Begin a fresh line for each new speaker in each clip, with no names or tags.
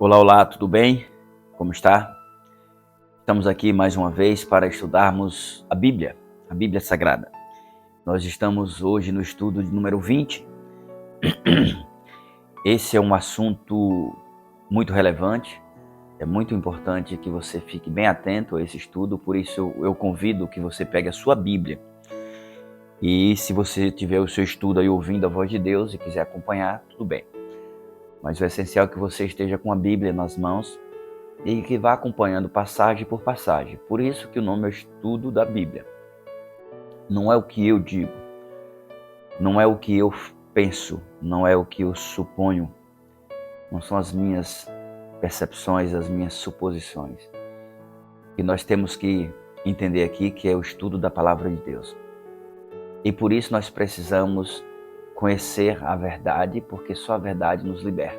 Olá, olá, tudo bem? Como está? Estamos aqui mais uma vez para estudarmos a Bíblia Sagrada. Nós estamos hoje no estudo de número 20. Esse é um assunto muito relevante, é muito importante que você fique bem atento a esse estudo, por isso eu convido que você pegue a sua Bíblia. E se você tiver o seu estudo aí ouvindo a voz de Deus e quiser acompanhar, tudo bem. Mas o essencial é que você esteja com a Bíblia nas mãos e que vá acompanhando passagem por passagem. Por isso que o nome é Estudo da Bíblia. Não é o que eu digo, não é o que eu penso, não é o que eu suponho, não são as minhas percepções, as minhas suposições. E nós temos que entender aqui que é o estudo da Palavra de Deus. E por isso nós precisamos conhecer a verdade, porque só a verdade nos liberta.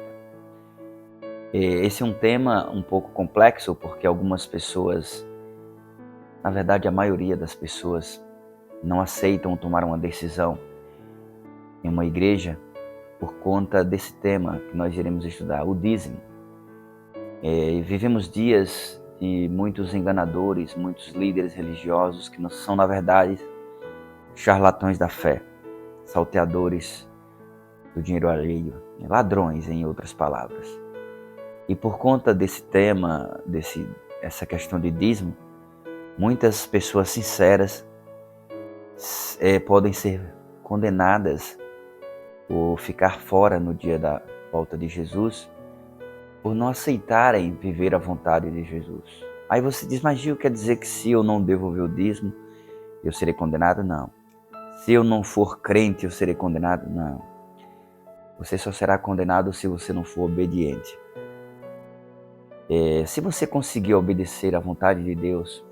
Esse é um tema um pouco complexo, porque algumas pessoas, na verdade a maioria das pessoas, não aceitam tomar uma decisão em uma igreja por conta desse tema que nós iremos estudar, o dízimo. Vivemos dias de muitos enganadores, muitos líderes religiosos que não são, na verdade, charlatões da fé, salteadores do dinheiro alheio, ladrões, em outras palavras. E por conta desse tema, essa questão de dízimo, muitas pessoas sinceras podem ser condenadas ou ficar fora no dia da volta de Jesus por não aceitarem viver a vontade de Jesus. Aí você diz, mas Gil, quer dizer que se eu não devolver o dízimo, eu serei condenado? Não. Se eu não for crente, eu serei condenado? Não. Você só será condenado se você não for obediente. Se você conseguir obedecer à vontade de Deus,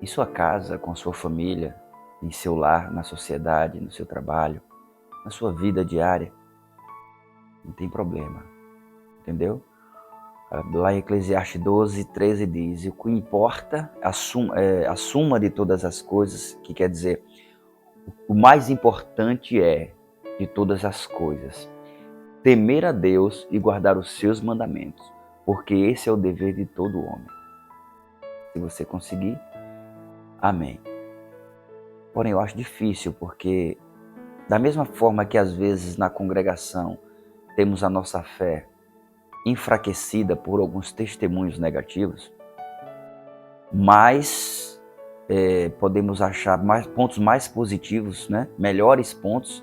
em sua casa, com a sua família, em seu lar, na sociedade, no seu trabalho, na sua vida diária, não tem problema, entendeu? Lá em Eclesiastes 12, 13 diz, o que importa a suma de todas as coisas, que quer dizer, o mais importante é de todas as coisas, temer a Deus e guardar os seus mandamentos, porque esse é o dever de todo homem. Se você conseguir, amém. Porém, eu acho difícil, porque da mesma forma que às vezes na congregação temos a nossa fé enfraquecida por alguns testemunhos negativos, mas podemos achar pontos mais positivos, né? Melhores pontos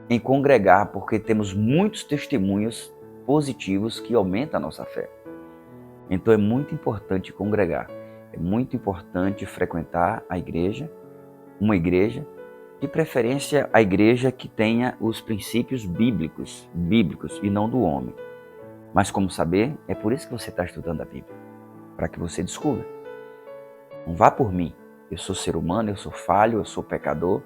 em congregar, porque temos muitos testemunhos positivos que aumentam a nossa fé. Então é muito importante congregar, é muito importante frequentar a igreja, uma igreja, de preferência a igreja que tenha os princípios bíblicos e não do homem. Mas como saber? É por isso que você está estudando a Bíblia, para que você descubra. Não vá por mim. Eu sou ser humano, eu sou falho, eu sou pecador,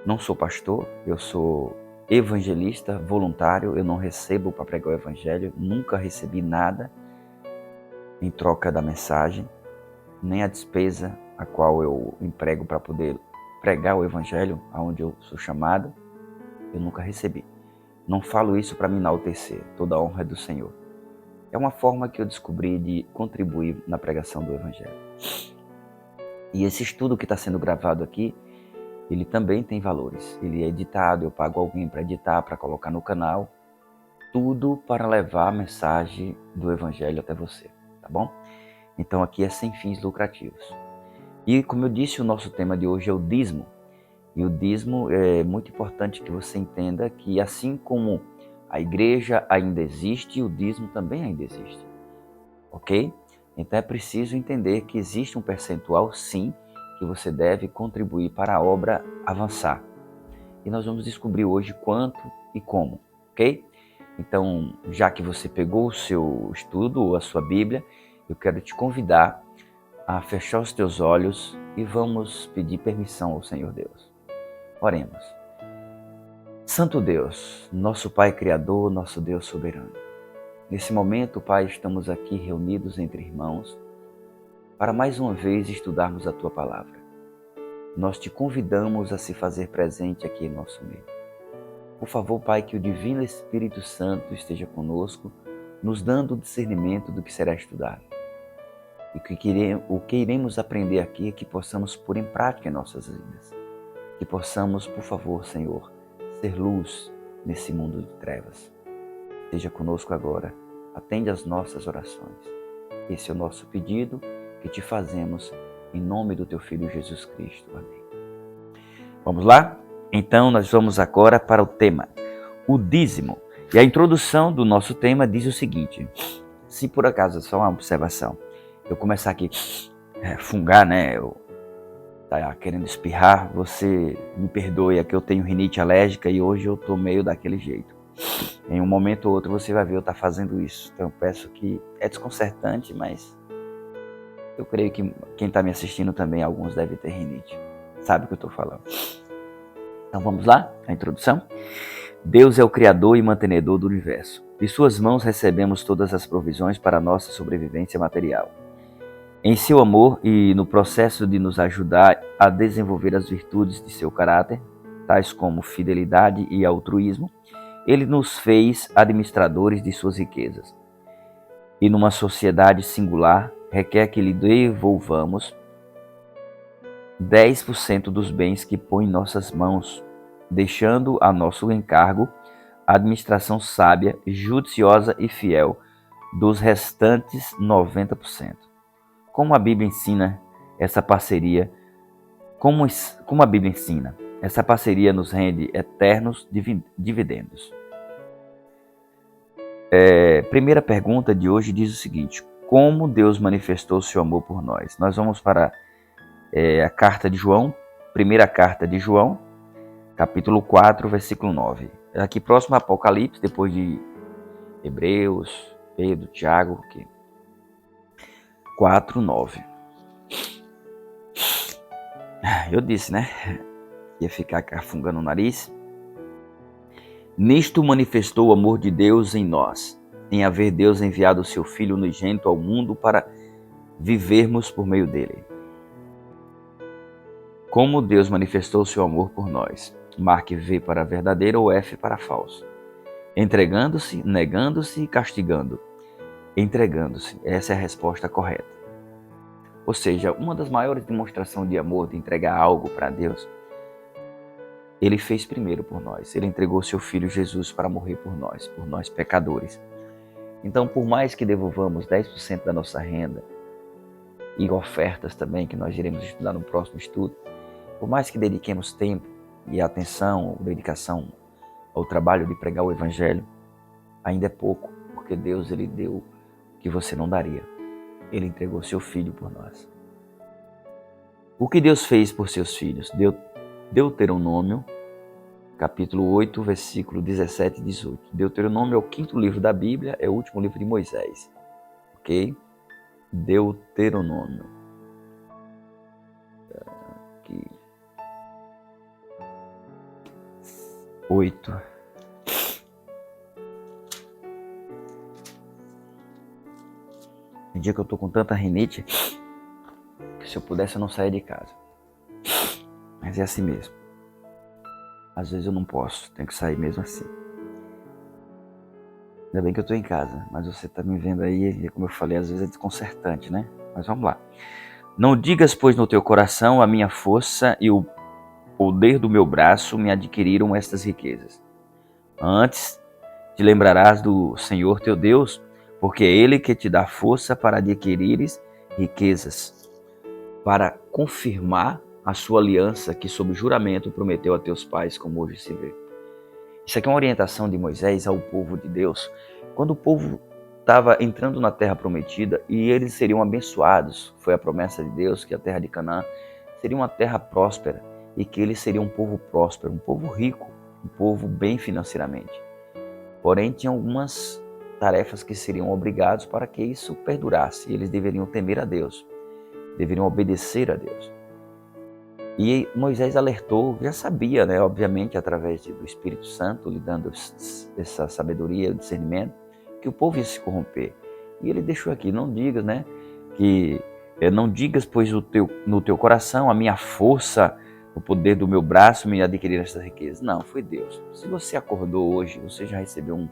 não sou pastor, eu sou evangelista voluntário, eu não recebo para pregar o evangelho, nunca recebi nada em troca da mensagem, nem a despesa a qual eu emprego para poder pregar o evangelho aonde eu sou chamado, eu nunca recebi. Não falo isso para me enaltecer, toda a honra é do Senhor. É uma forma que eu descobri de contribuir na pregação do evangelho. E esse estudo que está sendo gravado aqui, ele também tem valores. Ele é editado, eu pago alguém para editar, para colocar no canal, tudo para levar a mensagem do evangelho até você, tá bom? Então aqui é sem fins lucrativos. E como eu disse, o nosso tema de hoje é o dízimo. E o dízimo é muito importante que você entenda que assim como a igreja ainda existe, o dízimo também ainda existe. Ok? Então é preciso entender que existe um percentual, sim, que você deve contribuir para a obra avançar. E nós vamos descobrir hoje quanto e como, ok? Então, já que você pegou o seu estudo ou a sua Bíblia, eu quero te convidar a fechar os teus olhos e vamos pedir permissão ao Senhor Deus. Oremos. Santo Deus, nosso Pai Criador, nosso Deus soberano. Nesse momento, Pai, estamos aqui reunidos entre irmãos para mais uma vez estudarmos a Tua Palavra. Nós te convidamos a se fazer presente aqui em nosso meio. Por favor, Pai, que o Divino Espírito Santo esteja conosco, nos dando o discernimento do que será estudado. E o que iremos aprender aqui é que possamos pôr em prática em nossas vidas. Que possamos, por favor, Senhor, ser luz nesse mundo de trevas. Esteja conosco agora, atende às nossas orações. Esse é o nosso pedido que te fazemos em nome do teu Filho Jesus Cristo. Amém. Vamos lá? Então nós vamos agora para o tema, o dízimo. E a introdução do nosso tema diz o seguinte, se por acaso, só uma observação, eu começar aqui a fungar, né, eu tá querendo espirrar, você me perdoe, é que eu tenho rinite alérgica e hoje eu tô meio daquele jeito. Em um momento ou outro você vai ver eu estar fazendo isso. Então eu peço que é desconcertante, mas eu creio que quem está me assistindo também, alguns devem ter rinite. Sabe o que eu estou falando. Então vamos lá, a introdução. Deus é o Criador e mantenedor do universo. De suas mãos recebemos todas as provisões para a nossa sobrevivência material. Em seu amor e no processo de nos ajudar a desenvolver as virtudes de seu caráter, tais como fidelidade e altruísmo, Ele nos fez administradores de suas riquezas. E numa sociedade singular, requer que lhe devolvamos 10% dos bens que põe em nossas mãos, deixando a nosso encargo a administração sábia, judiciosa e fiel dos restantes 90%. Como a Bíblia ensina essa parceria, como a Bíblia ensina, essa parceria nos rende eternos dividendos. Primeira pergunta de hoje diz o seguinte: como Deus manifestou seu amor por nós? Nós vamos para a carta de João, primeira carta de João, capítulo 4, versículo 9. Aqui próximo a Apocalipse, depois de Hebreus, Pedro, Tiago, 4, 9. Eu disse, né? Ia ficar cafungando o nariz. Nisto manifestou o amor de Deus em nós, em haver Deus enviado o seu Filho unigênito ao mundo para vivermos por meio dele. Como Deus manifestou o seu amor por nós? Marque V para verdadeiro ou F para falso. Entregando-se, negando-se e castigando. Entregando-se. Essa é a resposta correta. Ou seja, uma das maiores demonstrações de amor, de entregar algo para Deus, Ele fez primeiro por nós. Ele entregou seu Filho Jesus para morrer por nós pecadores. Então, por mais que devolvamos 10% da nossa renda, e ofertas também, que nós iremos estudar no próximo estudo, por mais que dediquemos tempo e atenção, dedicação ao trabalho de pregar o Evangelho, ainda é pouco, porque Deus Ele deu o que você não daria. Ele entregou seu Filho por nós. O que Deus fez por seus filhos? Deuteronômio, capítulo 8, versículo 17 e 18. Deuteronômio é o 5º livro da Bíblia, é o último livro de Moisés. Ok? Deuteronômio. Aqui. 8. Tem dia que eu tô com tanta rinite que se eu pudesse eu não saia de casa. Mas é assim mesmo. Às vezes eu não posso, tenho que sair mesmo assim. Ainda bem que eu tô em casa, mas você tá me vendo aí, e como eu falei, às vezes é desconcertante, né? Mas vamos lá. Não digas, pois, no teu coração, a minha força e o poder do meu braço me adquiriram estas riquezas. Antes te lembrarás do Senhor teu Deus, porque é Ele que te dá força para adquirires riquezas, para confirmar a sua aliança que sob juramento prometeu a teus pais, como hoje se vê. Isso aqui é uma orientação de Moisés ao povo de Deus, quando o povo estava entrando na terra prometida e eles seriam abençoados. Foi a promessa de Deus que a terra de Canaã seria uma terra próspera e que eles seriam um povo próspero, um povo rico, um povo bem financeiramente. Porém, tinha algumas tarefas que seriam obrigados para que isso perdurasse. Eles deveriam temer a Deus, deveriam obedecer a Deus. E Moisés alertou, já sabia, né, obviamente, através do Espírito Santo, lhe dando essa sabedoria e discernimento, que o povo ia se corromper. E ele deixou aqui, não digas, né, não digas, pois, no teu coração, a minha força, o poder do meu braço me adquirir essas riquezas. Não, foi Deus. Se você acordou hoje, você já recebeu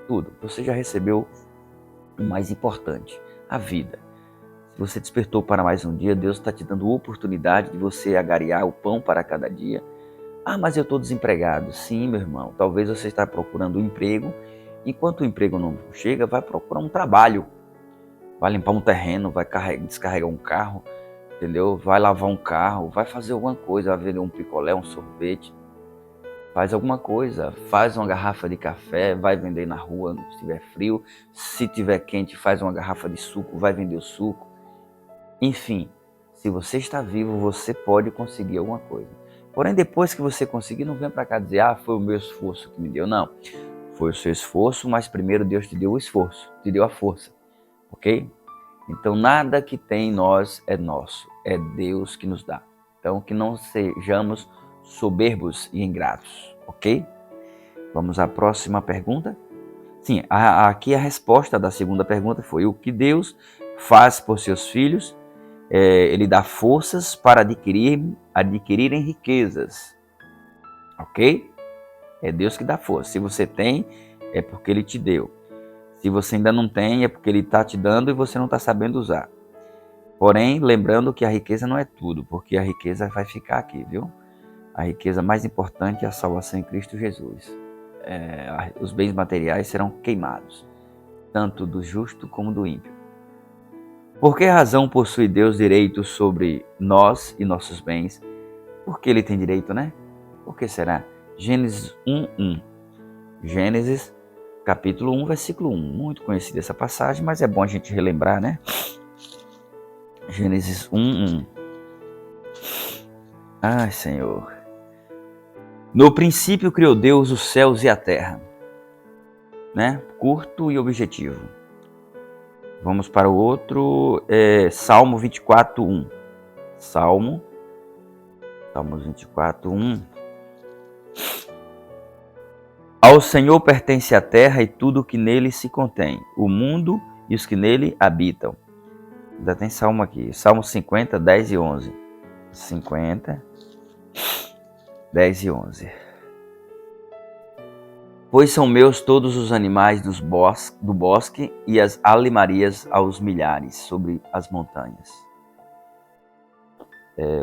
tudo. Você já recebeu o mais importante, a vida. Se você despertou para mais um dia, Deus está te dando oportunidade de você agariar o pão para cada dia. Ah, mas eu estou desempregado. Sim, meu irmão, talvez você está procurando um emprego. Enquanto o emprego não chega, vai procurar um trabalho. Vai limpar um terreno, vai descarregar um carro, entendeu? Vai lavar um carro, vai fazer alguma coisa, vai vender um picolé, um sorvete. Faz alguma coisa, faz uma garrafa de café, vai vender na rua se estiver frio. Se estiver quente, faz uma garrafa de suco, vai vender o suco. Enfim, se você está vivo, você pode conseguir alguma coisa. Porém, depois que você conseguir, não vem para cá dizer, foi o meu esforço que me deu. Não, foi o seu esforço, mas primeiro Deus te deu o esforço, te deu a força, ok? Então, nada que tem em nós é nosso, é Deus que nos dá. Então, que não sejamos soberbos e ingratos, ok? Vamos à próxima pergunta. Sim, aqui a resposta da segunda pergunta foi: o que Deus faz por seus filhos? Ele dá forças para adquirirem riquezas, ok? É Deus que dá força. Se você tem, é porque Ele te deu. Se você ainda não tem, é porque Ele está te dando e você não está sabendo usar. Porém, lembrando que a riqueza não é tudo, porque a riqueza vai ficar aqui, viu? A riqueza mais importante é a salvação em Cristo Jesus. Os bens materiais serão queimados, tanto do justo como do ímpio. Por que razão possui Deus direito sobre nós e nossos bens? Porque Ele tem direito, né? Por que será? Gênesis 1:1. Gênesis, capítulo 1, versículo 1. Muito conhecida essa passagem, mas é bom a gente relembrar, né? Gênesis 1:1. Ai, Senhor. No princípio criou Deus os céus e a terra. Né? Curto e objetivo. Vamos para o outro, Salmo 24:1. Salmos 24:1. Ao Senhor pertence a terra e tudo o que nele se contém, o mundo e os que nele habitam. Ainda tem salmo aqui, Salmo 50, 10 e 11. 50, 10 e 11. Pois são meus todos os animais do bosque e as alimarias aos milhares sobre as montanhas.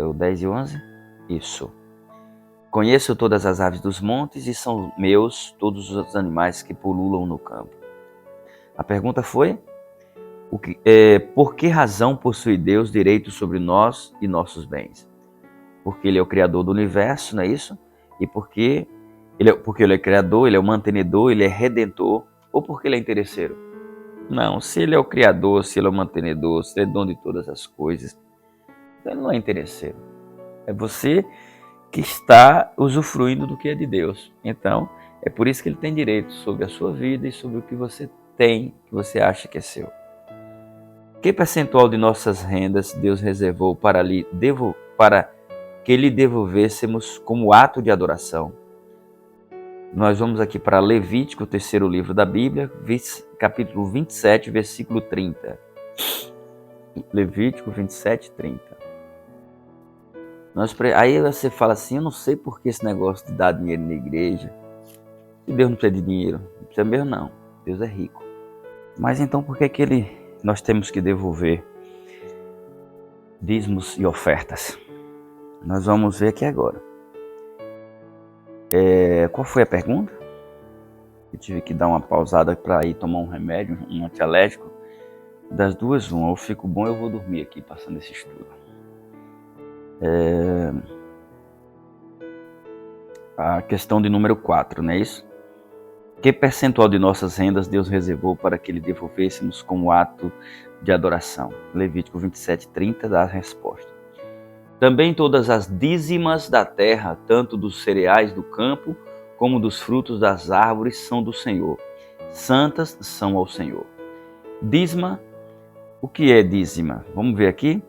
O 10 e 11? Isso. Conheço todas as aves dos montes e são meus todos os animais que pululam no campo. A pergunta foi: por que razão possui Deus direito sobre nós e nossos bens? Porque Ele é o Criador do universo, não é isso? E porque Ele é Criador, Ele é o mantenedor, Ele é Redentor, ou porque Ele é interesseiro? Não, se Ele é o Criador, se Ele é o mantenedor, se Ele é dono de todas as coisas, então Ele não é interesseiro. É você que está usufruindo do que é de Deus. Então, é por isso que Ele tem direito sobre a sua vida e sobre o que você tem, que você acha que é seu. Que percentual de nossas rendas Deus reservou para que lhe devolvêssemos como ato de adoração? Nós vamos aqui para Levítico, o terceiro livro da Bíblia, capítulo 27, versículo 30. Levítico 27, 30. Aí você fala assim: eu não sei por que esse negócio de dar dinheiro na igreja. Se Deus não precisa de dinheiro, não precisa mesmo não. Deus é rico. Mas então por que nós temos que devolver dízimos e ofertas? Nós vamos ver aqui agora. Qual foi a pergunta? Eu tive que dar uma pausada para ir tomar um remédio, um antialérgico. Das duas, uma. Eu fico bom, eu vou dormir aqui passando esse estudo. A questão de número 4, não é isso? Que percentual de nossas rendas Deus reservou para que lhe devolvêssemos como ato de adoração? Levítico 27, 30 dá a resposta. Também todas as dízimas da terra, tanto dos cereais do campo, como dos frutos das árvores, são do Senhor. Santas são ao Senhor. Dízima, o que é dízima? Vamos ver aqui.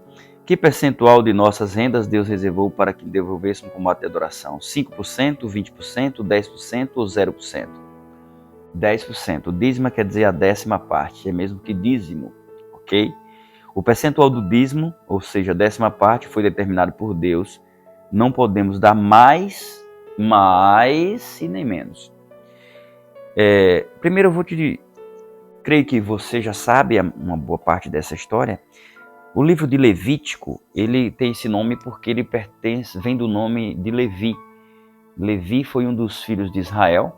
Que percentual de nossas rendas Deus reservou para que devolvêssemos como ato de adoração? 5%, 20%, 10% ou 0%? 10%. Dízima quer dizer a 10ª parte, é mesmo que dízimo, ok? O percentual do dízimo, ou seja, a 10ª parte, foi determinado por Deus. Não podemos dar mais e nem menos. Primeiro eu vou te creio que você já sabe uma boa parte dessa história. O livro de Levítico, ele tem esse nome porque ele vem do nome de Levi. Levi foi um dos filhos de Israel,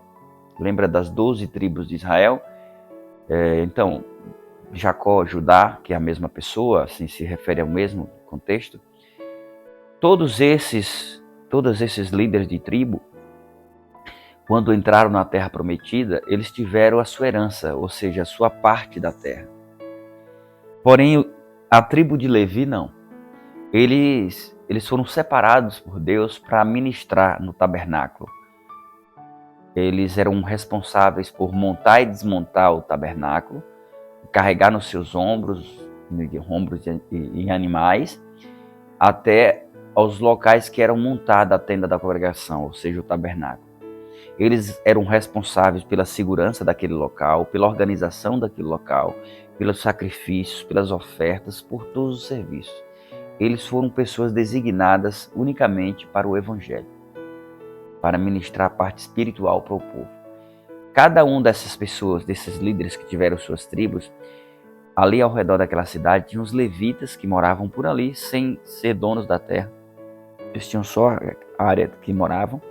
lembra das 12 tribos de Israel? Então, Jacó, Judá, que é a mesma pessoa, assim se refere ao mesmo contexto. Todos esses líderes de tribo, quando entraram na terra prometida, eles tiveram a sua herança, ou seja, a sua parte da terra. Porém, a tribo de Levi não. Eles foram separados por Deus para ministrar no tabernáculo. Eles eram responsáveis por montar e desmontar o tabernáculo, carregar nos seus ombros em animais, até aos locais que eram montada a tenda da congregação, ou seja, o tabernáculo. Eles eram responsáveis pela segurança daquele local, pela organização daquele local, pelos sacrifícios, pelas ofertas, por todos os serviços. Eles foram pessoas designadas unicamente para o Evangelho, para ministrar a parte espiritual para o povo. Cada um dessas pessoas, desses líderes que tiveram suas tribos, ali ao redor daquela cidade, tinha os levitas que moravam por ali, sem ser donos da terra. Eles tinham só a área que moravam.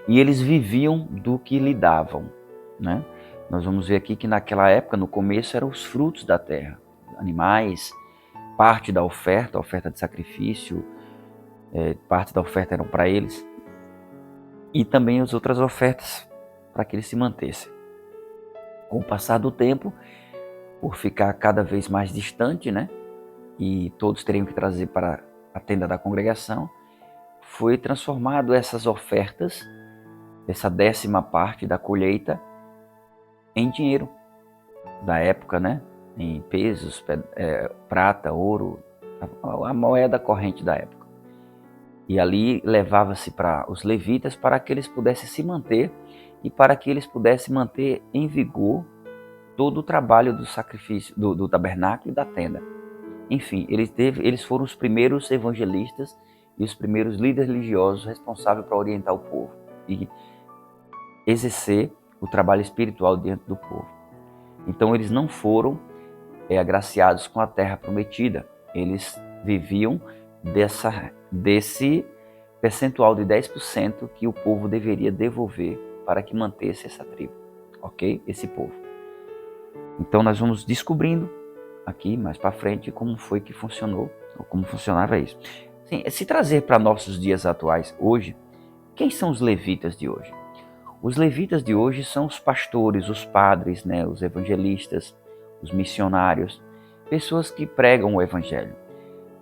E eles viviam do que lhe davam, né? Nós vamos ver aqui que naquela época, no começo, eram os frutos da terra, animais, parte da oferta, a oferta de sacrifício, parte da oferta eram para eles, e também as outras ofertas para que eles se mantessem. Com o passar do tempo, por ficar cada vez mais distante, né? E todos teriam que trazer para a tenda da congregação, foi transformado essas ofertas, essa 10ª parte da colheita, em dinheiro da época, né? Em pesos, prata, ouro, a moeda corrente da época. E ali levava-se para os levitas para que eles pudessem se manter e para que eles pudessem manter em vigor todo o trabalho do sacrifício, do tabernáculo e da tenda. Enfim, eles foram os primeiros evangelistas e os primeiros líderes religiosos responsáveis para orientar o povo e exercer o trabalho espiritual diante do povo. Então eles não foram agraciados com a terra prometida. Eles viviam desse percentual de 10% que o povo deveria devolver para que mantesse essa tribo, ok? Esse povo. Então nós vamos descobrindo aqui mais para frente como foi que funcionou, ou como funcionava isso. Sim, se trazer para nossos dias atuais hoje, quem são os levitas de hoje? Os levitas de hoje são os pastores, os padres, né, os evangelistas, os missionários, pessoas que pregam o evangelho.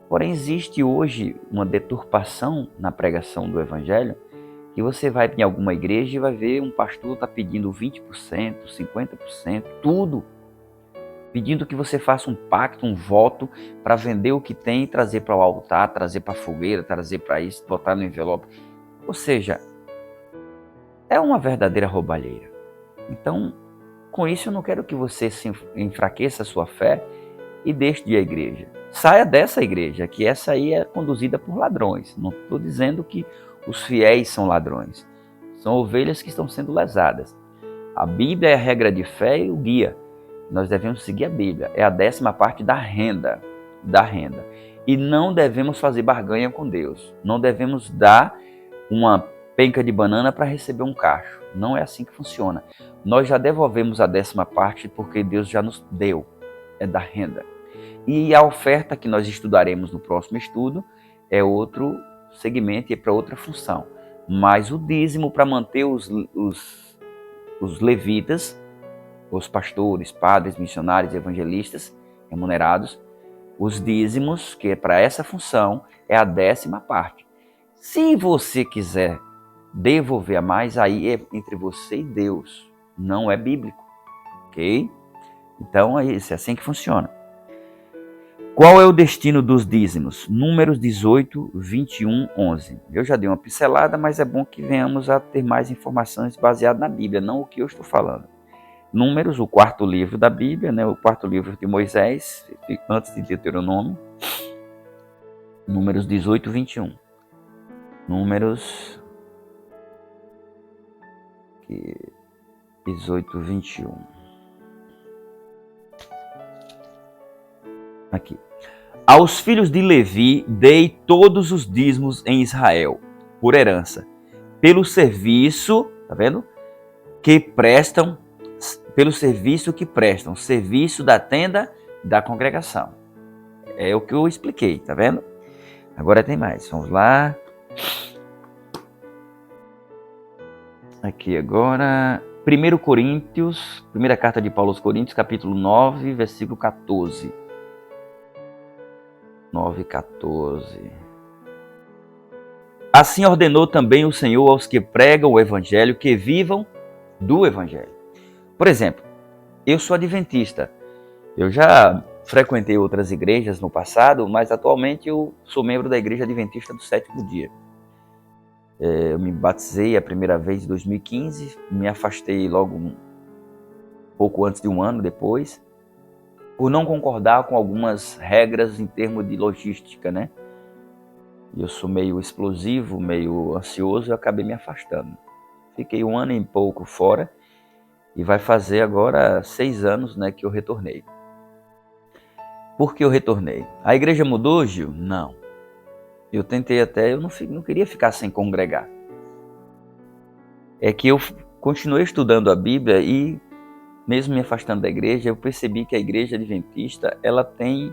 Porém, existe hoje uma deturpação na pregação do evangelho, que você vai em alguma igreja e vai ver um pastor está pedindo 20%, 50%, tudo. Pedindo que você faça um pacto, um voto, para vender o que tem e trazer para o altar, trazer para a fogueira, trazer para isso, botar no envelope. Ou seja, é uma verdadeira roubalheira. Então, com isso eu não quero que você se enfraqueça a sua fé e deixe de ir à igreja. Saia dessa igreja, que essa aí é conduzida por ladrões. Não estou dizendo que os fiéis são ladrões. São ovelhas que estão sendo lesadas. A Bíblia é a regra de fé e o guia. Nós devemos seguir a Bíblia. É a 10ª parte da renda. E não devemos fazer barganha com Deus. Não devemos dar uma penca de banana para receber um cacho. Não é assim que funciona. Nós já devolvemos a 10ª parte porque Deus já nos deu. É da renda. E a oferta que nós estudaremos no próximo estudo é outro segmento e é para outra função. Mas o dízimo para manter os levitas, os pastores, padres, missionários, evangelistas remunerados, os dízimos, que é para essa função, é a 10ª parte. Se você quiser devolver a mais, aí é entre você e Deus, não é bíblico, ok? Então é assim que funciona. Qual é o destino dos dízimos? Números 18, 21, 11. Eu já dei uma pincelada, mas é bom que venhamos a ter mais informações baseadas na Bíblia, não o que eu estou falando. Números, o 4º livro da Bíblia, né? O 4º livro de Moisés, antes de Deuteronômio. Números 18, 21. Números 18, 21. Aqui. Aos filhos de Levi dei todos os dízimos em Israel, por herança, pelo serviço, tá vendo? Serviço da tenda da congregação. É o que eu expliquei, tá vendo? Agora tem mais, vamos lá. Aqui agora, 1 Coríntios, primeira carta de Paulo aos Coríntios, capítulo 9, versículo 14. 9:14. Assim ordenou também o Senhor aos que pregam o evangelho que vivam do evangelho. Por exemplo, eu sou adventista. Eu já frequentei outras igrejas no passado, mas atualmente eu sou membro da Igreja Adventista do Sétimo Dia. Eu me batizei a primeira vez em 2015, me afastei logo pouco antes de um ano depois, por não concordar com algumas regras em termos de logística, né? Eu sou meio explosivo, meio ansioso e acabei me afastando. Fiquei um ano e pouco fora e vai fazer agora 6 anos, né, que eu retornei. Por que eu retornei? A igreja mudou, Gil? Não. Eu tentei até, eu não queria ficar sem congregar. É que eu continuei estudando a Bíblia e, mesmo me afastando da igreja, eu percebi que a igreja adventista, ela tem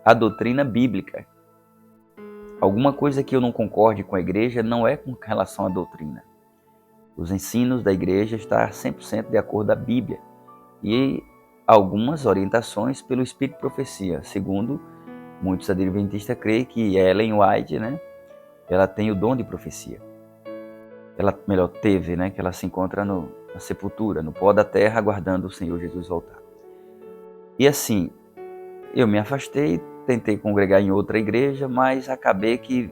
a doutrina bíblica. Alguma coisa que eu não concorde com a igreja não é com relação à doutrina. Os ensinos da igreja estão 100% de acordo com a Bíblia. E algumas orientações pelo Espírito de Profecia, segundo muitos adventistas creem que Ellen White, né, ela tem o dom de profecia. Ela, melhor, teve, né, que ela se encontra na sepultura, no pó da terra, aguardando o Senhor Jesus voltar. E assim, eu me afastei, tentei congregar em outra igreja, mas acabei que,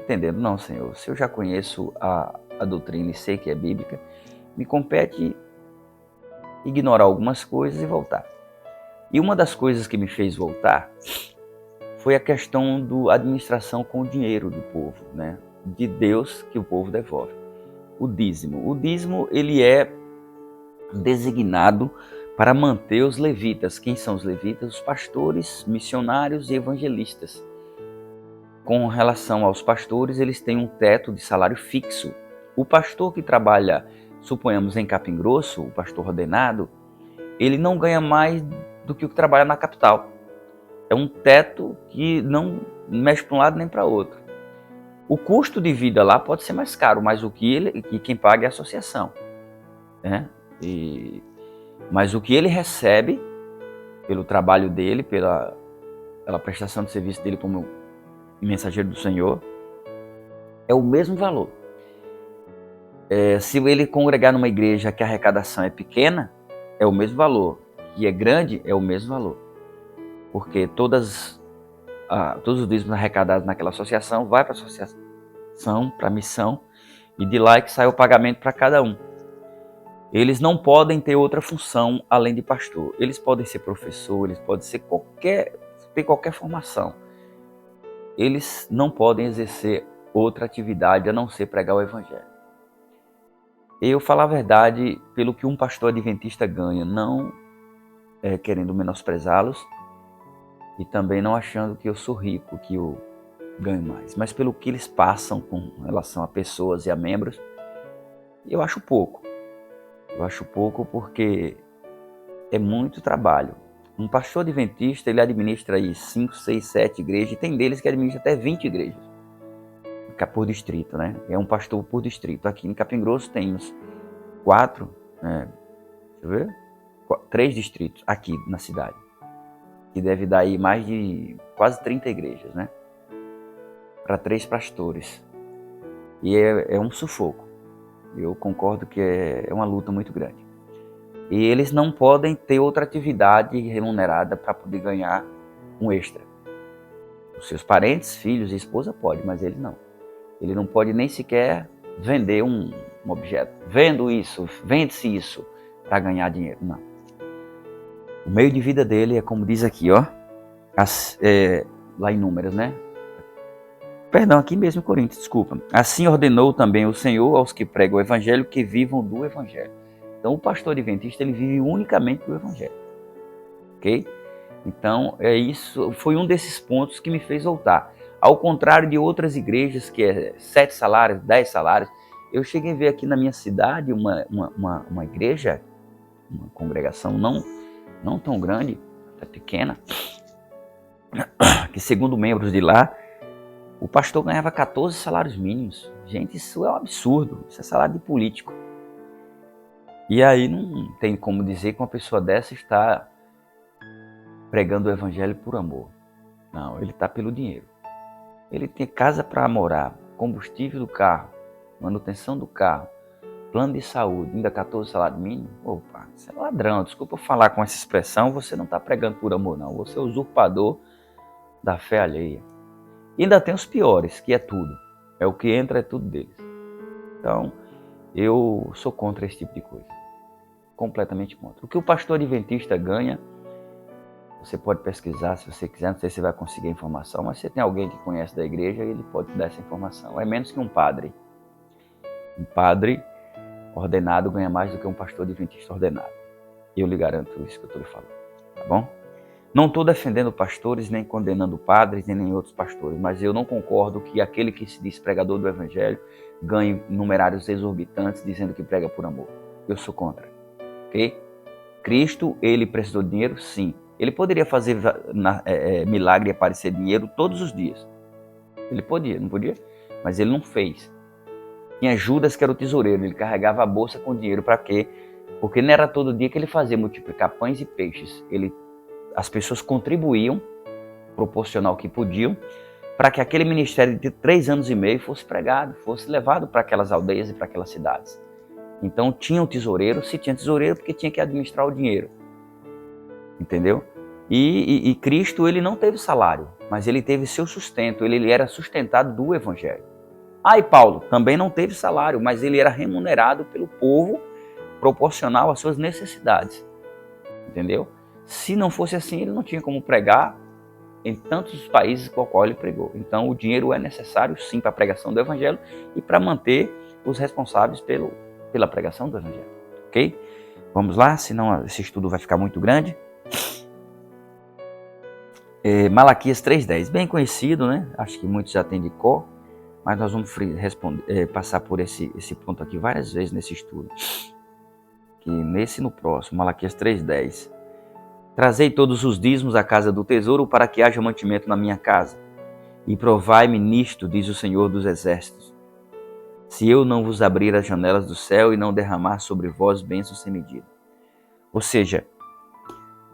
entendendo, não, Senhor, se eu já conheço a doutrina e sei que é bíblica, me compete ignorar algumas coisas e voltar. E uma das coisas que me fez voltar foi a questão da administração com o dinheiro do povo, né? De Deus que o povo devolve. O dízimo. O dízimo, ele é designado para manter os levitas. Quem são os levitas? Os pastores, missionários e evangelistas. Com relação aos pastores, eles têm um teto de salário fixo. O pastor que trabalha, suponhamos, em Capim Grosso, o pastor ordenado, ele não ganha mais do que o que trabalha na capital. É um teto que não mexe para um lado nem para outro. O custo de vida lá pode ser mais caro, mas quem paga é a associação, né? Mas o que ele recebe pelo trabalho dele, pela prestação de serviço dele como mensageiro do Senhor, é o mesmo valor. Se ele congregar numa igreja que a arrecadação é pequena, é o mesmo valor. Que é grande, é o mesmo valor. Porque todos os dízimos arrecadados naquela associação vai para a associação, para a missão, e de lá é que sai o pagamento para cada um. Eles não podem ter outra função além de pastor. Eles podem ser professor, eles podem ser ter qualquer formação. Eles não podem exercer outra atividade a não ser pregar o evangelho. Eu falo a verdade pelo que um pastor adventista ganha, não querendo menosprezá-los e também não achando que eu sou rico, que eu ganho mais, mas pelo que eles passam com relação a pessoas e a membros, eu acho pouco. Eu acho pouco porque é muito trabalho. Um pastor adventista, ele administra aí 5, 6, 7 igrejas, e tem deles que administra até 20 igrejas por distrito, né? É um pastor por distrito. Aqui em Capim Grosso temos 4, deixa eu ver, 3 distritos aqui na cidade, que deve dar aí mais de quase 30 igrejas, né? Para 3 pastores. E é um sufoco. Eu concordo que é uma luta muito grande. E eles não podem ter outra atividade remunerada para poder ganhar um extra. Os seus parentes, filhos e esposa podem, mas ele não. Ele não pode nem sequer vender um objeto. Vende-se isso para ganhar dinheiro. Não. O meio de vida dele é como diz aqui, ó, lá em Números, né? Perdão, aqui mesmo em Coríntios, desculpa. Assim ordenou também o Senhor aos que pregam o evangelho que vivam do evangelho. Então o pastor adventista, ele vive unicamente do evangelho. Ok? Então, isso foi um desses pontos que me fez voltar. Ao contrário de outras igrejas, que é 7 salários, 10 salários, eu cheguei a ver aqui na minha cidade uma igreja, uma congregação não tão grande, até pequena, que segundo membros de lá, o pastor ganhava 14 salários mínimos. Gente, isso é um absurdo, isso é salário de político. E aí não tem como dizer que uma pessoa dessa está pregando o evangelho por amor. Não, ele está pelo dinheiro. Ele tem casa para morar, combustível do carro, manutenção do carro, plano de saúde, ainda 14 salário mínimo. Opa, você é ladrão. Desculpa eu falar com essa expressão, você não está pregando por amor, não. Você é usurpador da fé alheia. E ainda tem os piores, que é tudo. É o que entra, é tudo deles. Então, eu sou contra esse tipo de coisa. Completamente contra. O que o pastor adventista ganha, você pode pesquisar se você quiser, não sei se você vai conseguir a informação, mas se tem alguém que conhece da igreja, ele pode te dar essa informação. É menos que um padre. Um padre ordenado ganha mais do que um pastor adventista ordenado. Eu lhe garanto isso que eu estou lhe falando. Tá bom? Não estou defendendo pastores, nem condenando padres, nem outros pastores, mas eu não concordo que aquele que se diz pregador do evangelho ganhe numerários exorbitantes dizendo que prega por amor. Eu sou contra. Ok? Cristo, ele precisou de dinheiro? Sim. Ele poderia fazer milagre e aparecer dinheiro todos os dias. Ele podia, não podia? Mas ele não fez. Tinha Judas, que era o tesoureiro, ele carregava a bolsa com dinheiro para quê? Porque não era todo dia que ele fazia multiplicar pães e peixes. As pessoas contribuíam, proporcional que podiam, para que aquele ministério de 3 anos e meio fosse pregado, fosse levado para aquelas aldeias e para aquelas cidades. Então tinha um tesoureiro, se tinha tesoureiro porque tinha que administrar o dinheiro. Entendeu? E Cristo, ele não teve salário, mas ele teve seu sustento, ele era sustentado do evangelho. E Paulo também não teve salário, mas ele era remunerado pelo povo proporcional às suas necessidades. Entendeu? Se não fosse assim, ele não tinha como pregar em tantos países com o qual ele pregou. Então, o dinheiro é necessário, sim, para a pregação do evangelho e para manter os responsáveis pela pregação do evangelho. Ok? Vamos lá, senão esse estudo vai ficar muito grande. Malaquias 3,10, bem conhecido, né? Acho que muitos já têm de cor, mas nós vamos passar por esse ponto aqui várias vezes nesse estudo. Que nesse e no próximo, Malaquias 3,10. Trazei todos os dízimos à casa do tesouro para que haja mantimento na minha casa. E provai-me nisto, diz o Senhor dos Exércitos. Se eu não vos abrir as janelas do céu e não derramar sobre vós bênçãos sem medida. Ou seja,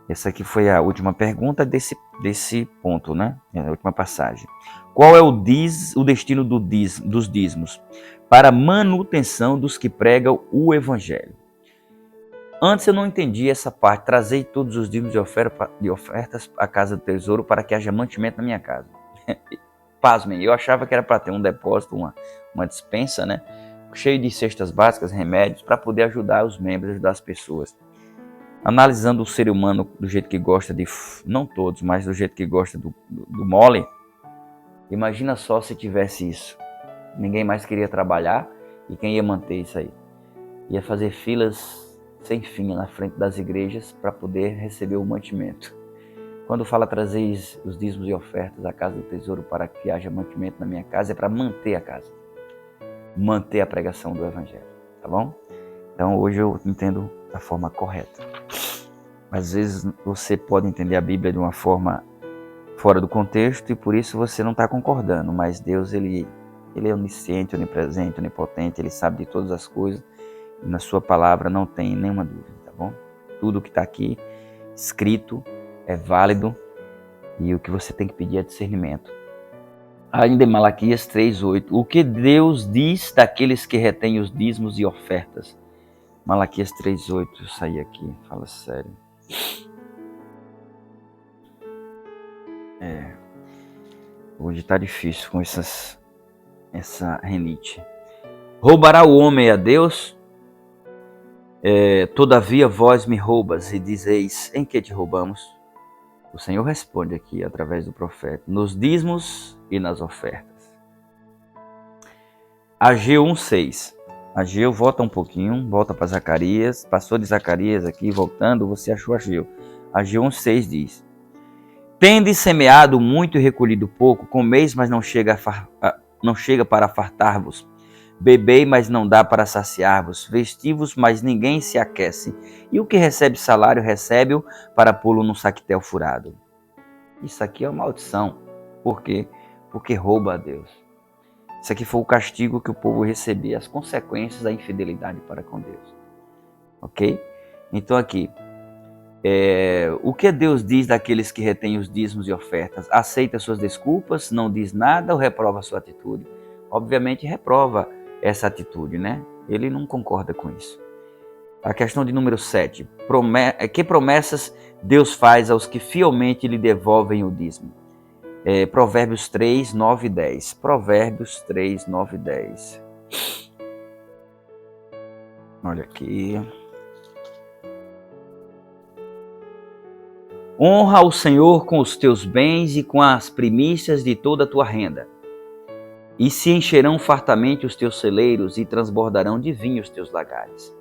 essa aqui foi a última pergunta desse ponto, né? A última passagem. Qual é o destino dos dízimos? Para manutenção dos que pregam o evangelho. Antes eu não entendia essa parte. Trazei todos os dízimos de ofertas à casa do tesouro para que haja mantimento na minha casa. Pasmem, eu achava que era para ter um depósito, uma despensa, né? Cheio de cestas básicas, remédios, para poder ajudar os membros, ajudar as pessoas. Analisando o ser humano do jeito que gosta não todos, mas do jeito que gosta do mole, imagina só se tivesse isso. Ninguém mais queria trabalhar e quem ia manter isso aí? Ia fazer filas sem fim na frente das igrejas para poder receber o mantimento. Quando fala trazer os dízimos e ofertas à casa do tesouro para que haja mantimento na minha casa, é para manter a casa, manter a pregação do evangelho, tá bom? Então hoje eu entendo da forma correta. Às vezes você pode entender a Bíblia de uma forma fora do contexto e por isso você não está concordando, mas Deus ele é onisciente, onipresente, onipotente, ele sabe de todas as coisas e na sua palavra não tem nenhuma dúvida, tá bom? Tudo que está aqui escrito é válido e o que você tem que pedir é discernimento. Ainda em Malaquias 3,8, o que Deus diz daqueles que retêm os dízimos e ofertas? Malaquias 3,8, eu saí aqui, fala sério. Hoje está difícil com essa renite. Roubará o homem a Deus? Todavia vós me roubas e dizeis, em que te roubamos? O Senhor responde aqui através do profeta, nos dízimos e nas ofertas. Ageu 1,6. Ageu, volta um pouquinho, volta para Zacarias, passou de Zacarias aqui, voltando, você achou Ageu. Ageu 1,6 diz, Tendes semeado muito e recolhido pouco, comeis, mas não chega para fartar-vos. Bebei, mas não dá para saciar-vos. Vestivos, mas ninguém se aquece. E o que recebe salário, recebe-o para pô-lo num saquetel furado. Isso aqui é uma maldição. Por quê? Porque rouba a Deus. Isso aqui foi o castigo que o povo recebia, as consequências da infidelidade para com Deus. Ok? Então aqui, o que Deus diz daqueles que retêm os dízimos e ofertas? Aceita suas desculpas, não diz nada ou reprova a sua atitude? Obviamente reprova essa atitude, né? Ele não concorda com isso. A questão de número 7. Que promessas Deus faz aos que fielmente lhe devolvem o dízimo? Provérbios 3, 9 e 10. Provérbios 3, 9 e 10. Olha aqui. Honra o Senhor com os teus bens e com as primícias de toda a tua renda. E se encherão fartamente os teus celeiros e transbordarão de vinho os teus lagares.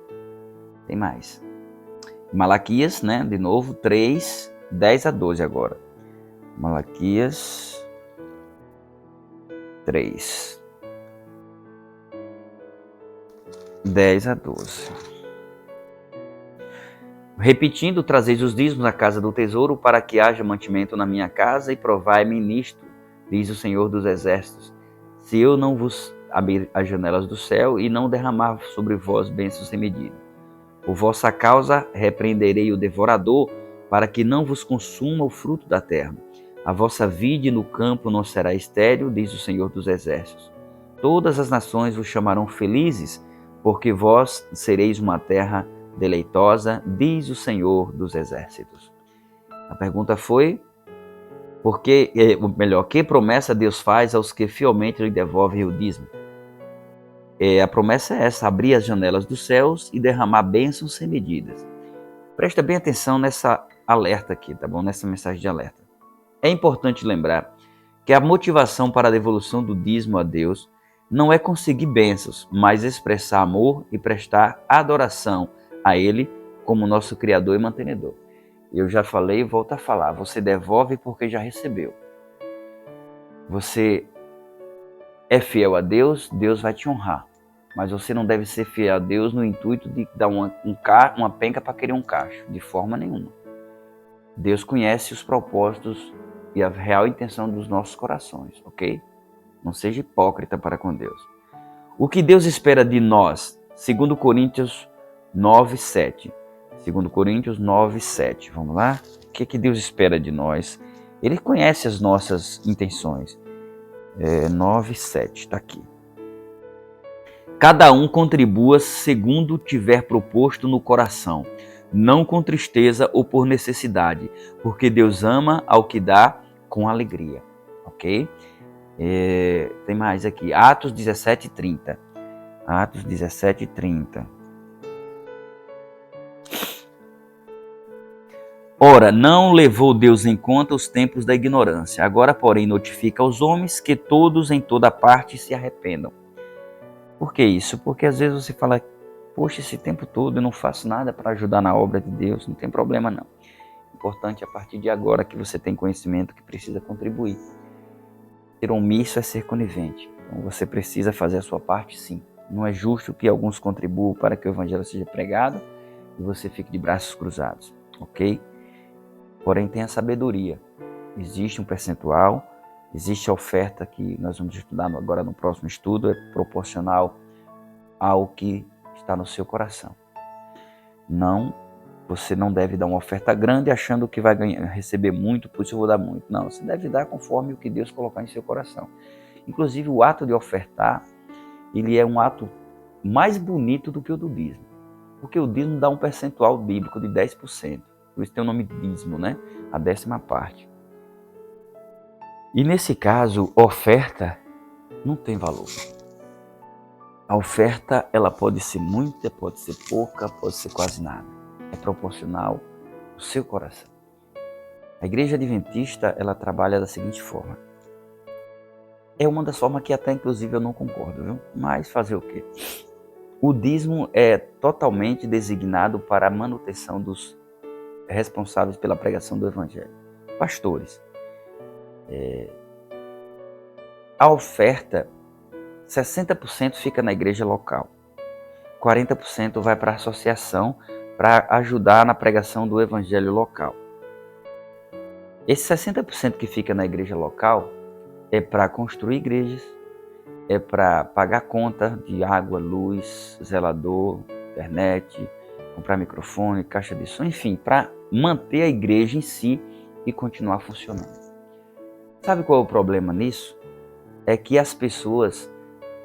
Tem mais. Malaquias, né? De novo, 3, 10 a 12 agora. Malaquias 3, 10 a 12. Repetindo, trazeis os dízimos à casa do tesouro, para que haja mantimento na minha casa, e provai-me nisto, diz o Senhor dos Exércitos, se eu não vos abrir as janelas do céu e não derramar sobre vós bênçãos sem medida. Por vossa causa repreenderei o devorador, para que não vos consuma o fruto da terra. A vossa vide no campo não será estéril, diz o Senhor dos Exércitos. Todas as nações vos chamarão felizes, porque vós sereis uma terra deleitosa, diz o Senhor dos Exércitos. A pergunta foi, que promessa Deus faz aos que fielmente lhe devolvem o dízimo? A promessa é essa, abrir as janelas dos céus e derramar bênçãos sem medidas. Presta bem atenção nessa alerta aqui, tá bom? Nessa mensagem de alerta. É importante lembrar que a motivação para a devolução do dízimo a Deus não é conseguir bênçãos, mas expressar amor e prestar adoração a Ele como nosso Criador e mantenedor. Eu já falei e volto a falar, você devolve porque já recebeu. Você é fiel a Deus, Deus vai te honrar. Mas você não deve ser fiel a Deus no intuito de dar uma penca para querer um cacho, de forma nenhuma. Deus conhece os propósitos e a real intenção dos nossos corações, ok? Não seja hipócrita para com Deus. O que Deus espera de nós? 2 Coríntios 9, 7. 2 Coríntios 9, 7. Vamos lá? O que Deus espera de nós? Ele conhece as nossas intenções. 9, 7, está aqui. Cada um contribua segundo tiver proposto no coração, não com tristeza ou por necessidade, porque Deus ama ao que dá com alegria, ok? Tem mais aqui, Atos 17, 30. Atos 17, 30. Ora, não levou Deus em conta os tempos da ignorância, agora, porém, notifica aos homens que todos em toda parte se arrependam. Por que isso? Porque às vezes você fala, poxa, esse tempo todo eu não faço nada para ajudar na obra de Deus, não tem problema não. Importante a partir de agora que você tem conhecimento que precisa contribuir. Ser omisso é ser conivente. Então você precisa fazer a sua parte sim. Não é justo que alguns contribuam para que o evangelho seja pregado e você fique de braços cruzados, ok? Porém tenha sabedoria. Existe um percentual, existe a oferta que nós vamos estudar agora no próximo estudo, é proporcional ao que está no seu coração. Você não deve dar uma oferta grande achando que vai receber muito, por isso eu vou dar muito. Não, você deve dar conforme o que Deus colocar em seu coração. Inclusive o ato de ofertar, ele é um ato mais bonito do que o do dízimo. Porque o dízimo dá um percentual bíblico de 10%. Por isso tem o nome de dízimo, né? A 10ª parte. E nesse caso, oferta não tem valor. A oferta, ela pode ser muita, pode ser pouca, pode ser quase nada. É proporcional ao seu coração. A igreja adventista, ela trabalha da seguinte forma. É uma das formas que até, inclusive, eu não concordo, viu? Mas fazer o quê? O dízimo é totalmente designado para a manutenção dos responsáveis pela pregação do evangelho. Pastores. A oferta, 60% fica na igreja local, 40% vai para a associação para ajudar na pregação do evangelho local. Esse 60% que fica na igreja local é para construir igrejas, é para pagar conta de água, luz, zelador, internet, comprar microfone, caixa de som, enfim, para manter a igreja em si e continuar funcionando. Sabe qual é o problema nisso? É que as pessoas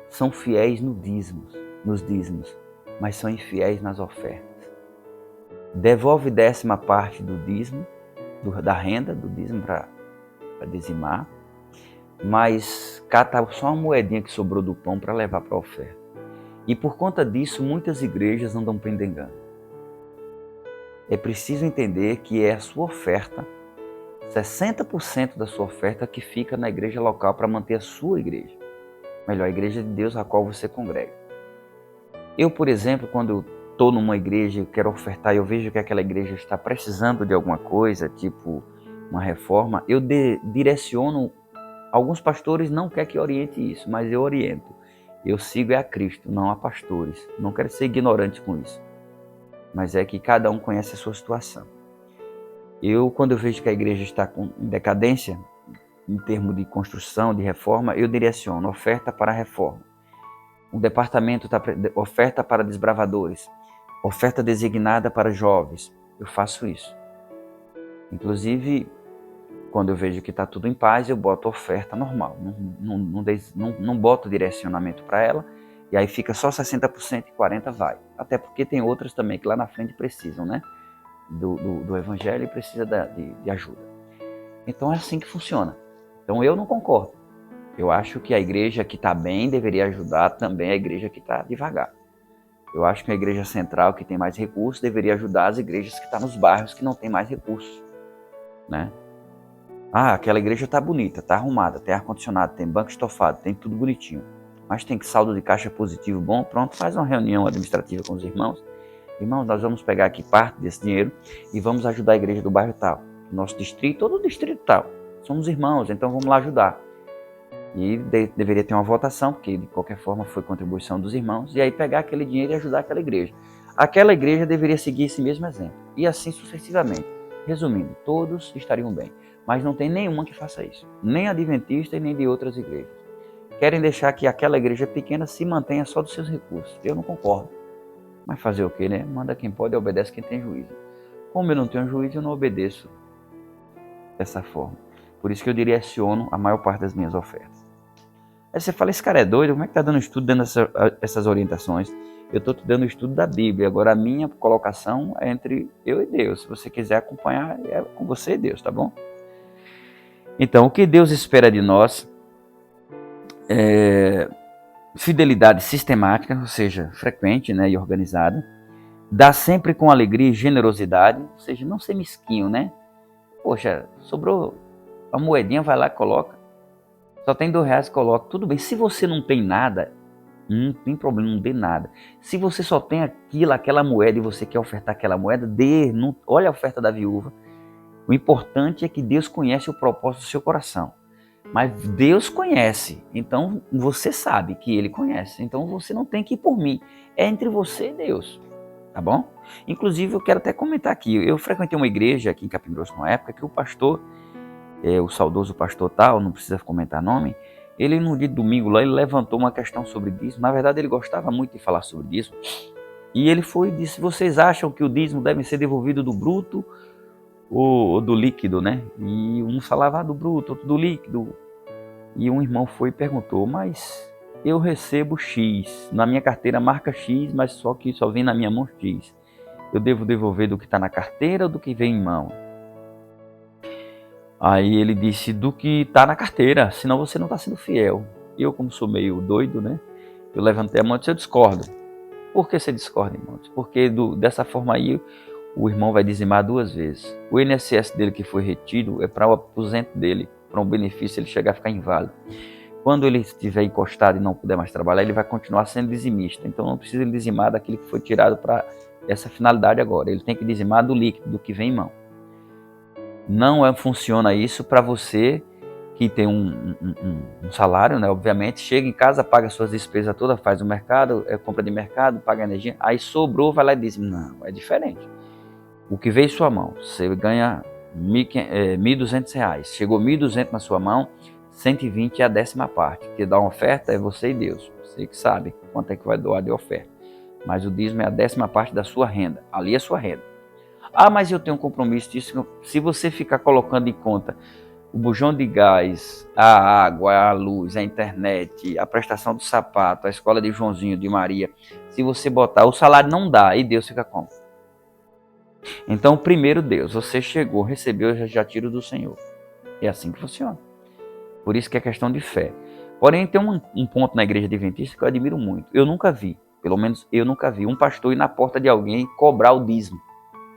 são fiéis nos dízimos, mas são infiéis nas ofertas. Devolve 10ª parte do dízimo, da renda do dízimo para dizimar, mas cata só uma moedinha que sobrou do pão para levar para a oferta. E por conta disso, muitas igrejas andam pendengando. É preciso entender que é a sua oferta, 60% da sua oferta que fica na igreja local para manter a sua igreja. Melhor, a igreja de Deus a qual você congrega. Eu, por exemplo, quando eu estou numa igreja e quero ofertar e eu vejo que aquela igreja está precisando de alguma coisa, tipo uma reforma, eu direciono. Alguns pastores não querem que oriente isso, mas eu oriento. Eu sigo a Cristo, não a pastores. Não quero ser ignorante com isso. Mas é que cada um conhece a sua situação. Quando eu vejo que a igreja está em decadência, em termos de construção, de reforma, eu direciono oferta para reforma. Um departamento está oferta para desbravadores, oferta designada para jovens. Eu faço isso. Inclusive, quando eu vejo que está tudo em paz, eu boto oferta normal. Não boto direcionamento para ela, e aí fica só 60% e 40% vai. Até porque tem outras também que lá na frente precisam, né? Do evangelho e precisa de ajuda. Então é assim que funciona. Então eu não concordo. Eu acho que a igreja que está bem deveria ajudar também a igreja que está devagar. Eu acho que a igreja central, que tem mais recursos, deveria ajudar as igrejas que estão nos bairros que não tem mais recursos, né? Ah, aquela igreja está bonita, está arrumada, tem ar-condicionado, tem banco estofado, tem tudo bonitinho. Mas tem saldo de caixa positivo bom, pronto, faz uma reunião administrativa com os irmãos. Irmãos, nós vamos pegar aqui parte desse dinheiro e vamos ajudar a igreja do bairro tal. Nosso distrito, todo o distrito tal. Somos irmãos, então vamos lá ajudar. E deveria ter uma votação, porque de qualquer forma foi contribuição dos irmãos, e aí pegar aquele dinheiro e ajudar aquela igreja. Aquela igreja deveria seguir esse mesmo exemplo. E assim sucessivamente. Resumindo, todos estariam bem. Mas não tem nenhuma que faça isso. Nem adventista e nem de outras igrejas. Querem deixar que aquela igreja pequena se mantenha só dos seus recursos. Eu não concordo. Mas fazer o quê, né? Manda quem pode e obedece quem tem juízo. Como eu não tenho juízo, eu não obedeço dessa forma. Por isso que eu direciono a maior parte das minhas ofertas. Aí você fala, esse cara é doido? Como é que está dando estudo dando essas orientações? Eu estou te dando o estudo da Bíblia. Agora a minha colocação é entre eu e Deus. Se você quiser acompanhar, é com você e Deus, tá bom? Então, o que Deus espera de nós é fidelidade sistemática, ou seja, frequente, né, e organizada. Dá sempre com alegria e generosidade, ou seja, não ser mesquinho, né? Poxa, sobrou a moedinha, vai lá e coloca. Só tem R$2, coloca. Tudo bem, se você não tem nada, não tem problema, não dê nada. Se você só tem aquela moeda e você quer ofertar aquela moeda, dê. Não, olha a oferta da viúva. O importante é que Deus conhece o propósito do seu coração. Mas Deus conhece, então você sabe que Ele conhece. Então você não tem que ir por mim. É entre você e Deus, tá bom? Inclusive eu quero até comentar aqui. Eu frequentei uma igreja aqui em Capim Grosso numa época que o pastor, o saudoso pastor tal, não precisa comentar nome, ele no dia de domingo lá, ele levantou uma questão sobre dízimo. Na verdade ele gostava muito de falar sobre dízimo. E ele foi e disse, vocês acham que o dízimo deve ser devolvido do bruto ou do líquido, né? E um falava do bruto, outro do líquido. E um irmão foi e perguntou, mas eu recebo X, na minha carteira marca X, mas só que só vem na minha mão X. Eu devo devolver do que está na carteira ou do que vem em mão? Aí ele disse, do que está na carteira, senão você não está sendo fiel. Eu, como sou meio doido, né? Eu levantei a mão e disse, eu discordo. Por que você discorda, irmão? Porque dessa forma aí, o irmão vai dizimar 2 vezes. O INSS dele que foi retido é para o aposento dele, para um benefício ele chegar a ficar inválido. Quando ele estiver encostado e não puder mais trabalhar, ele vai continuar sendo dizimista. Então não precisa ele dizimar daquilo que foi tirado para essa finalidade agora. Ele tem que dizimar do líquido, do que vem em mão. Não funciona isso para você que tem um salário, né, obviamente, chega em casa, paga suas despesas todas, faz o mercado, compra de mercado, paga energia, aí sobrou, vai lá e diz, não, é diferente. O que veio em sua mão, você ganha R$ 1.200, chegou 1.200 na sua mão, 120 é a 10ª parte, que dá uma oferta é você e Deus, você que sabe quanto é que vai doar de oferta, mas o dízimo é a 10ª parte da sua renda, ali é a sua renda. Ah, mas eu tenho um compromisso disso, se você ficar colocando em conta o bujão de gás, a água, a luz, a internet, a prestação do sapato, a escola de Joãozinho, de Maria, se você botar, o salário não dá, e Deus fica como? Então, primeiro Deus, você chegou, recebeu, já tiro do Senhor. É assim que funciona. Por isso que é questão de fé. Porém, tem um ponto na igreja adventista que eu admiro muito. Eu nunca vi, pelo menos eu nunca vi, um pastor ir na porta de alguém cobrar o dízimo.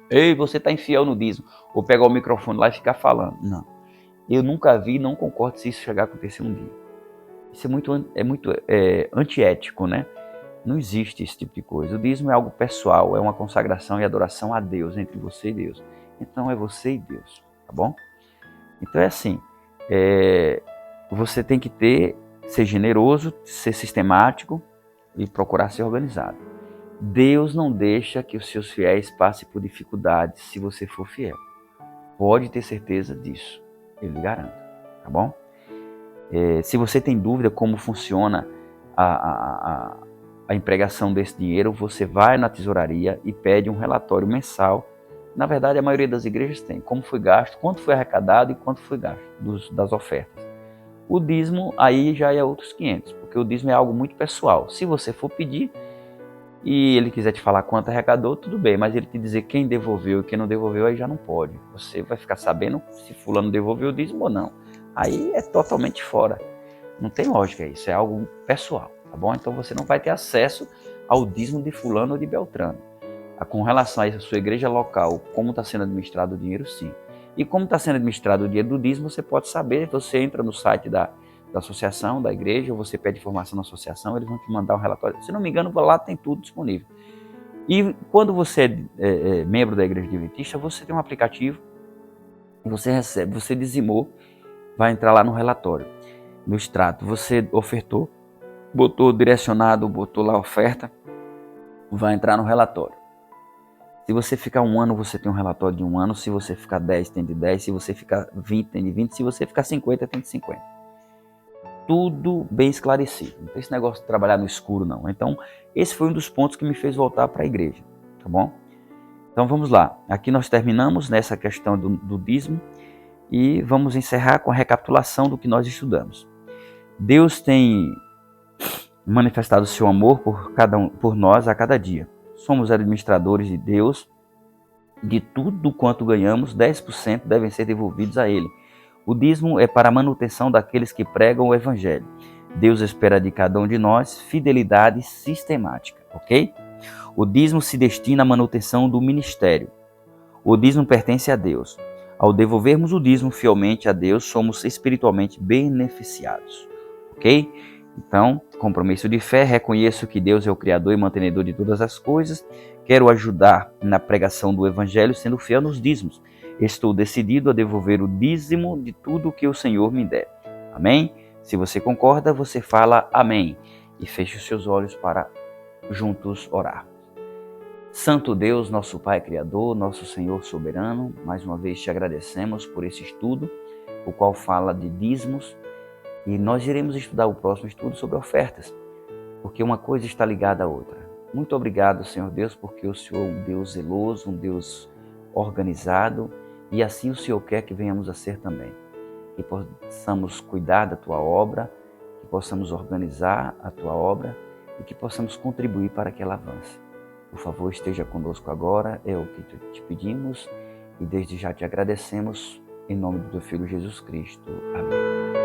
Ei, você está infiel no dízimo. Ou pegar o microfone lá e ficar falando. Não. Eu nunca vi e não concordo se isso chegar a acontecer um dia. Isso é muito antiético, né? Não existe esse tipo de coisa. O dízimo é algo pessoal, é uma consagração e adoração a Deus, entre você e Deus. Então é você e Deus, tá bom? Então é assim, você tem que ser generoso, ser sistemático e procurar ser organizado. Deus não deixa que os seus fiéis passem por dificuldades se você for fiel. Pode ter certeza disso, eu lhe garanto, tá bom? Se você tem dúvida como funciona a empregação desse dinheiro, você vai na tesouraria e pede um relatório mensal. Na verdade, a maioria das igrejas tem como foi gasto, quanto foi arrecadado e quanto foi gasto das ofertas. O dízimo aí já é outros 500, porque o dízimo é algo muito pessoal. Se você for pedir e ele quiser te falar quanto arrecadou, tudo bem, mas ele te dizer quem devolveu e quem não devolveu, aí já não pode. Você vai ficar sabendo se fulano devolveu o dízimo ou não. Aí é totalmente fora. Não tem lógica isso, é algo pessoal, tá bom? Então você não vai ter acesso ao dízimo de fulano ou de Beltrano. Com relação a sua igreja local, como está sendo administrado o dinheiro, sim. E como está sendo administrado o dinheiro do dízimo, você pode saber, você entra no site da associação, da igreja, ou você pede informação na associação, eles vão te mandar um relatório. Se não me engano, lá tem tudo disponível. E quando você é membro da igreja adventista, você tem um aplicativo, você recebe, você dizimou, vai entrar lá no relatório, no extrato. Você ofertou, botou direcionado, botou lá a oferta, vai entrar no relatório. Se você ficar 1 ano, você tem um relatório de 1 ano. Se você ficar 10, tem de 10. Se você ficar 20, tem de 20. Se você ficar 50, tem de 50. Tudo bem esclarecido. Não tem esse negócio de trabalhar no escuro, não. Então, esse foi um dos pontos que me fez voltar para a igreja, tá bom? Então, vamos lá. Aqui nós terminamos nessa questão do dízimo e vamos encerrar com a recapitulação do que nós estudamos. Deus tem manifestado o seu amor por nós a cada dia. Somos administradores de Deus. De tudo quanto ganhamos, 10% devem ser devolvidos a Ele. O dízimo é para a manutenção daqueles que pregam o Evangelho. Deus espera de cada um de nós fidelidade sistemática, ok? O dízimo se destina à manutenção do ministério. O dízimo pertence a Deus. Ao devolvermos o dízimo fielmente a Deus, somos espiritualmente beneficiados, ok? Então, compromisso de fé, reconheço que Deus é o Criador e mantenedor de todas as coisas. Quero ajudar na pregação do Evangelho sendo fiel nos dízimos. Estou decidido a devolver o dízimo de tudo que o Senhor me der. Amém? Se você concorda, você fala amém. E feche os seus olhos para juntos orar. Santo Deus, nosso Pai Criador, nosso Senhor Soberano, mais uma vez te agradecemos por esse estudo, o qual fala de dízimos. E nós iremos estudar o próximo estudo sobre ofertas, porque uma coisa está ligada à outra. Muito obrigado, Senhor Deus, porque o Senhor é um Deus zeloso, um Deus organizado, e assim o Senhor quer que venhamos a ser também. Que possamos cuidar da Tua obra, que possamos organizar a Tua obra e que possamos contribuir para que ela avance. Por favor, esteja conosco agora, é o que te pedimos e desde já te agradecemos, em nome do Teu Filho Jesus Cristo. Amém.